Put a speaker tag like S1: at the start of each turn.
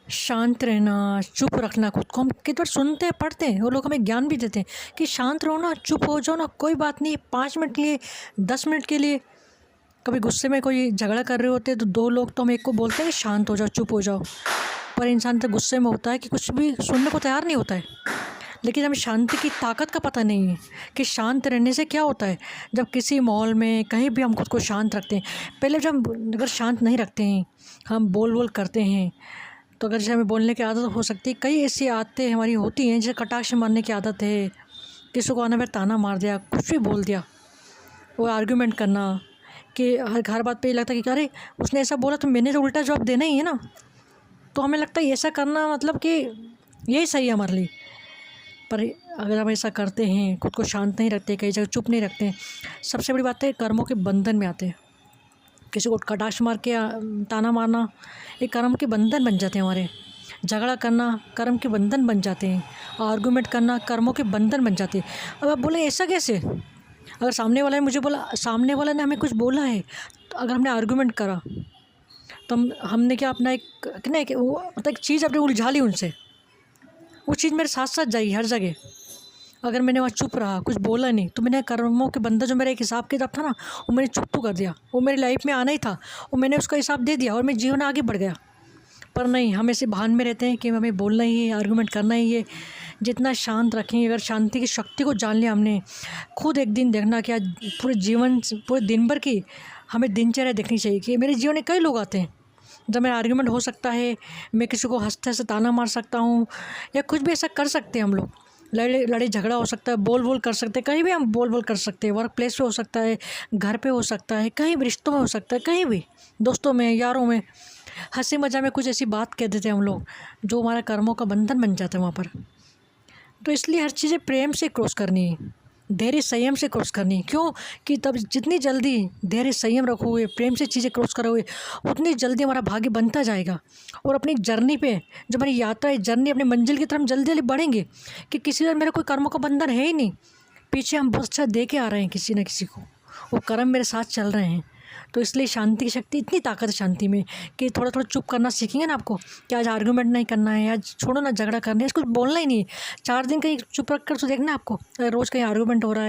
S1: शांत रहना, चुप रखना खुद को। हम कई बार सुनते हैं, पढ़ते हैं, वो लोग हमें ज्ञान भी देते हैं कि शांत रहो ना, चुप हो जाओ ना, कोई बात नहीं, 5 मिनट के लिए, 10 मिनट के लिए। कभी गुस्से में कोई झगड़ा कर रहे होते हैं तो 2 लोग तो हम एक को बोलते हैं कि शांत हो जाओ, चुप हो जाओ, पर इंसान तो गुस्से में होता है कि कुछ भी सुनने को तैयार नहीं होता है। लेकिन हमें शांति की ताकत का पता नहीं है कि शांत रहने से क्या होता है। जब किसी माहौल में कहीं भी हम खुद को शांत रखते हैं, पहले जब अगर शांत नहीं रखते हैं, हम बोल करते हैं, तो अगर जैसे हमें बोलने की आदत हो सकती है, कई ऐसी आदतें हमारी होती हैं, जैसे कटाक्ष मारने की आदत है, किसी को आना में ताना मार दिया, कुछ भी बोल दिया, वो आर्ग्यूमेंट करना कि हर बात पे ये लगता है कि अरे उसने ऐसा बोला तो मैंने तो उल्टा जवाब देना ही है ना। तो हमें लगता है ऐसा करना मतलब कि यही सही है हमारे लिए। पर अगर हम ऐसा करते हैं, खुद को शांत नहीं रखते, कई जगह चुप नहीं रखते हैं, सबसे बड़ी बात है कर्मों के बंधन में आते हैं। किसी को कटाक्ष मार के ताना मारना एक कर्म के बंधन बन जाते हैं हमारे। झगड़ा करना कर्म के बंधन बन जाते हैं। आर्गूमेंट करना कर्मों के बंधन बन जाते हैं। अब आप बोलें ऐसा कैसे? अगर सामने वाला ने मुझे बोला, सामने वाला ने हमें कुछ बोला है, तो अगर हमने आर्गूमेंट करा तो हमने क्या अपना एक ना वो मतलब एक चीज़ अपने उलझा ली उनसे, वो चीज़ मेरे साथ साथ जाएगी हर जगह। अगर मैंने वहाँ चुप रहा, कुछ बोला नहीं, तो मैंने कर्मों के बंधन जो मेरा एक हिसाब किताब था ना, वो मैंने चुप तो कर दिया। वो मेरी लाइफ में आना ही था, वो मैंने उसका हिसाब दे दिया और मेरा जीवन आगे बढ़ गया। पर नहीं, हम ऐसे भान में रहते हैं कि हमें बोलना ही है, आर्गूमेंट करना ही है। जितना शांत रखेंगे, अगर शांति की शक्ति को जान लिया हमने, खुद एक दिन देखना कि आज पूरे जीवन, पूरे दिन भर की हमें दिनचर्या देखनी चाहिए कि मेरे जीवन में कई लोग आते हैं जब मेरा आर्गूमेंट हो सकता है, मैं किसी को हंसते हंसते ताना मार सकता हूँ, या कुछ भी ऐसा कर सकते हैं हम लोग। लड़ाई झगड़ा हो सकता है, बोल कर सकते हैं, कहीं भी हम बोल कर सकते हैं। वर्क प्लेस पे हो सकता है, घर पे हो सकता है, कहीं भी रिश्तों में हो सकता है, कहीं भी दोस्तों में, यारों में, हंसी मजाक में कुछ ऐसी बात कह देते हैं हम लोग जो हमारा कर्मों का बंधन बन जाता है वहाँ पर। तो इसलिए हर चीज़ें प्रेम से क्रॉस करनी है, धैर्य संयम से क्रॉस करनी है। क्यों? कि तब जितनी जल्दी धैर्य संयम रखोगे, प्रेम से चीज़ें क्रॉस करोगे, उतनी जल्दी हमारा भाग्य बनता जाएगा। और अपनी जर्नी पे, जो हमारी यात्रा है, जर्नी अपनी मंजिल की तरफ जल्दी जल्दी बढ़ेंगे कि किसी तरह मेरा कोई कर्मों का बंधन है ही नहीं। पीछे हम बहुत अच्छा दे के आ रहे हैं किसी न किसी को, वो कर्म मेरे साथ चल रहे हैं। तो इसलिए शांति की शक्ति, इतनी ताकत है शांति में कि थोड़ा थोड़ा चुप करना सीखेंगे ना आपको, कि आज आर्गूमेंट नहीं करना है, आज छोड़ो ना झगड़ा करना है, कुछ बोलना ही नहीं है। 4 दिन कहीं चुप रख कर तो देखना आपको, अगर रोज़ कहीं आर्गूमेंट हो रहा है।